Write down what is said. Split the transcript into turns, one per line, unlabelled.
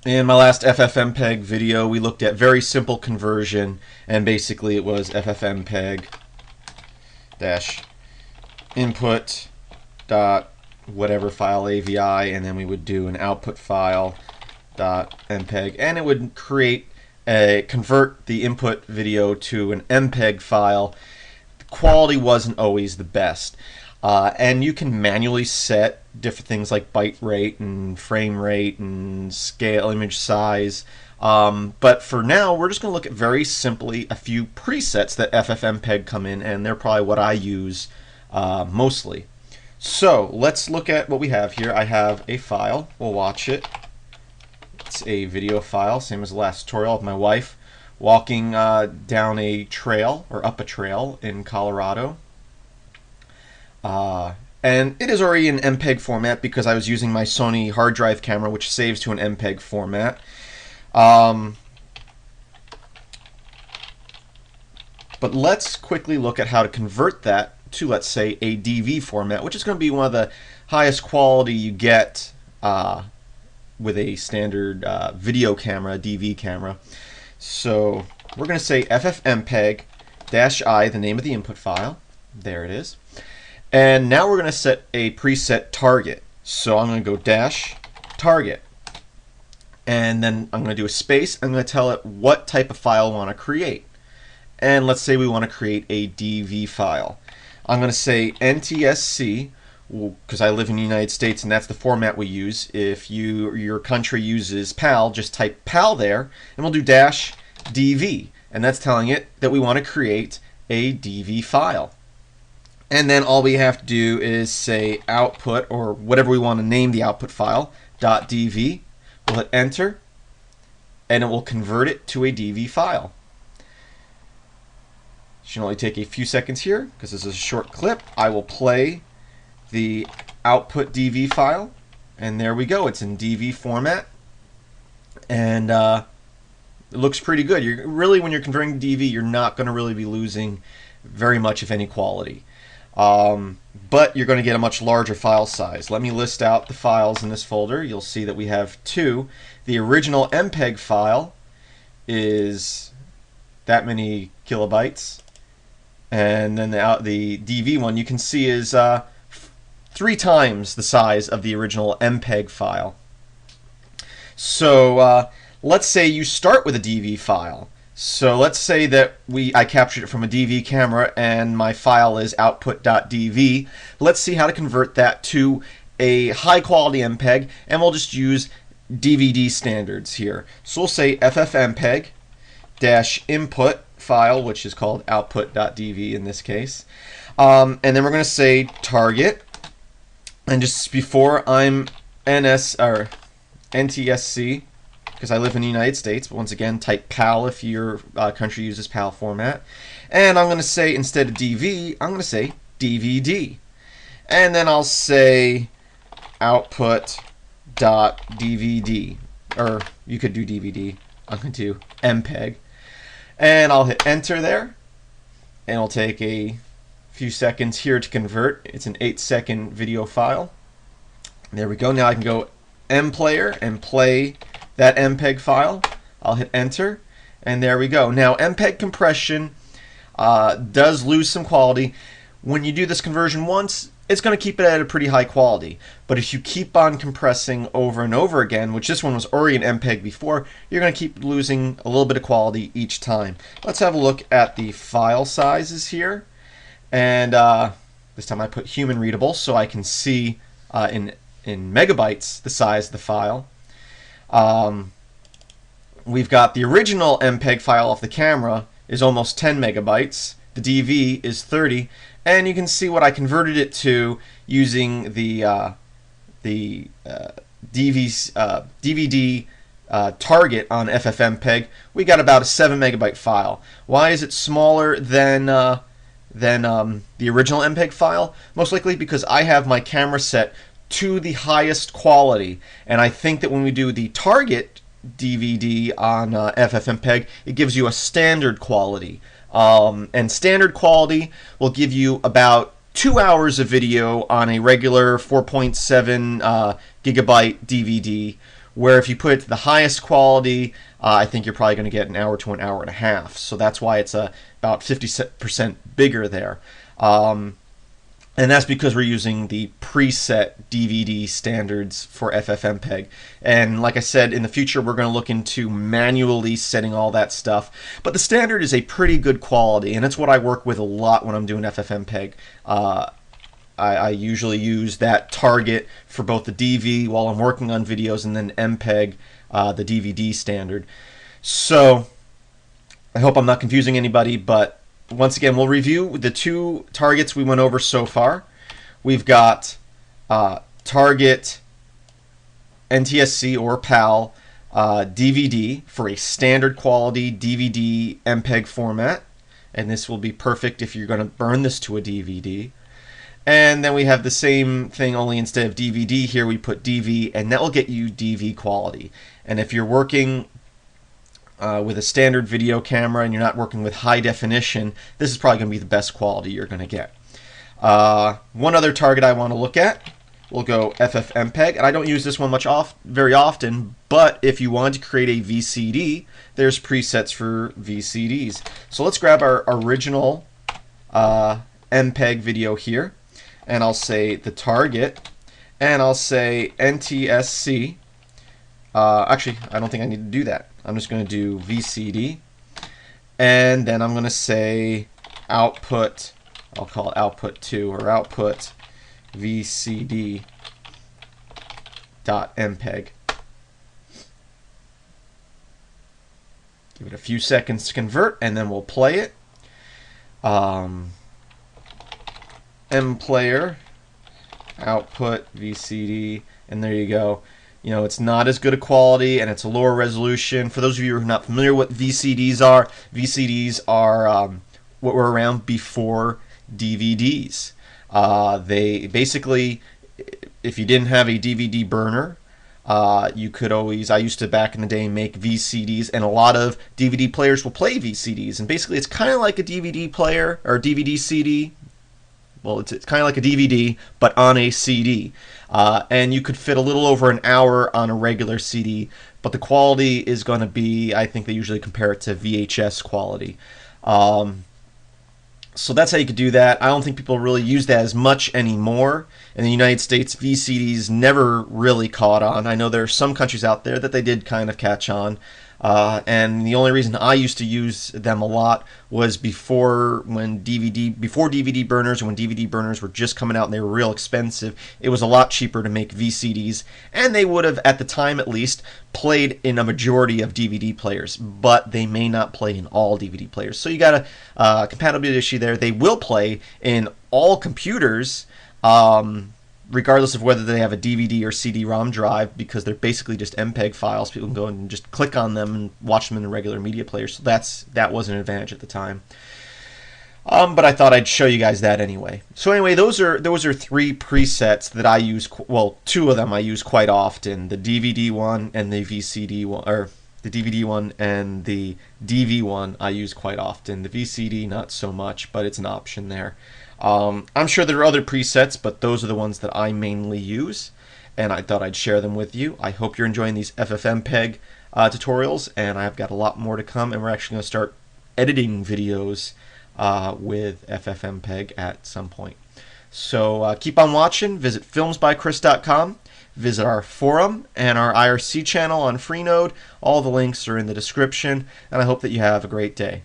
In my last FFmpeg video, we looked at very simple conversion, and basically it was FFmpeg dash input dot whatever file AVI, and then we would do an output file dot mpeg, and it would convert the input video to an MPEG file. The quality wasn't always the best. And you can manually set different things like byte rate and frame rate and scale, image size. But for now, we're just going to look at very simply a few presets that FFmpeg come in, and they're probably what I use mostly. So let's look at what we have here. I have a file. We'll watch it. It's a video file, same as the last tutorial of my wife walking down a trail or up a trail in Colorado. And it is already in MPEG format because I was using my Sony hard drive camera, which saves to an MPEG format. But let's quickly look at how to convert that to, let's say, a DV format, which is going to be one of the highest quality you get with a standard video camera, DV camera. So we're going to say FFmpeg-I, the name of the input file. There it is. And now we're going to set a preset target. So I'm going to go dash target. And then I'm going to do a space. I'm going to tell it what type of file I want to create. And let's say we want to create a DV file. I'm going to say NTSC, because I live in the United States and that's the format we use. If your country uses PAL, just type PAL there, and we'll do dash DV. And that's telling it that we want to create a DV file. And then all we have to do is say output, or whatever we want to name the output file, .dv. We'll hit enter, and it will convert it to a DV file. Should only take a few seconds here because this is a short clip. I will play the output DV file, and there we go. It's in DV format, and it looks pretty good. When you're converting DV, you're not going to really be losing very much, if any, quality. But you're going to get a much larger file size. Let me list out the files in this folder. You'll see that we have two. The original MPEG file is that many kilobytes, and then the DV one you can see is 3 times the size of the original MPEG file. So let's say you start with a DV file. So let's say that I captured it from a DV camera and my file is output.dv. Let's see how to convert that to a high quality MPEG, and we'll just use DVD standards here. So we'll say FFmpeg-input file, which is called output.dv in this case. And then we're going to say target, and just before I'm NTSC, because I live in the United States, but once again, type PAL if your country uses PAL format. And I'm going to say, instead of DV, I'm going to say DVD. And then I'll say output.dvd, or you could do DVD. I'm going to do MPEG. And I'll hit enter there, and it'll take a few seconds here to convert. It's an 8-second video file. There we go. Now I can go MPlayer and play that MPEG file. I'll hit enter, and there we go. Now MPEG compression does lose some quality. When you do this conversion once, it's going to keep it at a pretty high quality. But if you keep on compressing over and over again, which this one was already an MPEG before, you're going to keep losing a little bit of quality each time. Let's have a look at the file sizes here. And this time I put human readable so I can see in megabytes the size of the file. We've got the original MPEG file off the camera is almost 10 megabytes. The DV is 30, and you can see what I converted it to using the DVD target on FFmpeg. We got about a 7 megabyte file. Why is it smaller than the original MPEG file? Most likely because I have my camera set to the highest quality, and I think that when we do the target DVD on FFmpeg, it gives you a standard quality, and standard quality will give you about 2 hours of video on a regular 4.7 gigabyte DVD, Where if you put it to the highest quality, I think you're probably going to get an hour to an hour and a half. So that's why it's about 50% bigger there. And that's because we're using the preset DVD standards for FFmpeg. And like I said, in the future, we're going to look into manually setting all that stuff. But the standard is a pretty good quality, and it's what I work with a lot when I'm doing FFmpeg. I usually use that target for both the DV while I'm working on videos, and then MPEG, the DVD standard. So I hope I'm not confusing anybody, but once again, we'll review the two targets we went over so far. We've got target NTSC or PAL DVD for a standard quality DVD MPEG format, and this will be perfect if you're going to burn this to a DVD. And then we have the same thing, only instead of DVD here we put DV, and that will get you DV quality. And if you're working with a standard video camera and you're not working with high definition, this is probably going to be the best quality you're going to get. One other target I want to look at, we'll go FFmpeg, and I don't use this one very often, but if you want to create a VCD, there's presets for VCDs. So let's grab our original MPEG video here, and I'll say the target, and I'll say NTSC. Actually, I don't think I need to do that. I'm just going to do VCD, and then I'm going to say output, I'll call it output 2 or output VCD .mpeg. Give it a few seconds to convert, and then we'll play it. mPlayer output VCD, and there you go. You know, it's not as good a quality and it's a lower resolution. For those of you who are not familiar with what VCDs are what were around before DVDs. They basically, if you didn't have a DVD burner, you could always, I used to back in the day make VCDs, and a lot of DVD players will play VCDs, and basically it's kind of like a DVD player or DVD CD. Well, it's kind of like a DVD, but on a CD. And you could fit a little over an hour on a regular CD, but the quality is going to be, I think they usually compare it to VHS quality. So that's how you could do that. I don't think people really use that as much anymore. In the United States, VCDs never really caught on. I know there are some countries out there that they did kind of catch on. And the only reason I used to use them a lot was before DVD burners, and when DVD burners were just coming out and they were real expensive, it was a lot cheaper to make VCDs, and they would have, at the time at least, played in a majority of DVD players, but they may not play in all DVD players. So you got a compatibility issue there. They will play in all computers, regardless of whether they have a DVD or CD-ROM drive, because they're basically just MPEG files. People can go and just click on them and watch them in a regular media player. So that was an advantage at the time. But I thought I'd show you guys that anyway. So anyway, those are three presets that I use. Well, two of them I use quite often: the DVD one and the VCD one, or the DVD one and the DV one. I use quite often. The VCD not so much, but it's an option there. I'm sure there are other presets, but those are the ones that I mainly use, and I thought I'd share them with you. I hope you're enjoying these FFmpeg tutorials, and I've got a lot more to come, and we're actually going to start editing videos with FFmpeg at some point. So keep on watching. Visit filmsbychris.com. Visit our forum and our IRC channel on Freenode. All the links are in the description, and I hope that you have a great day.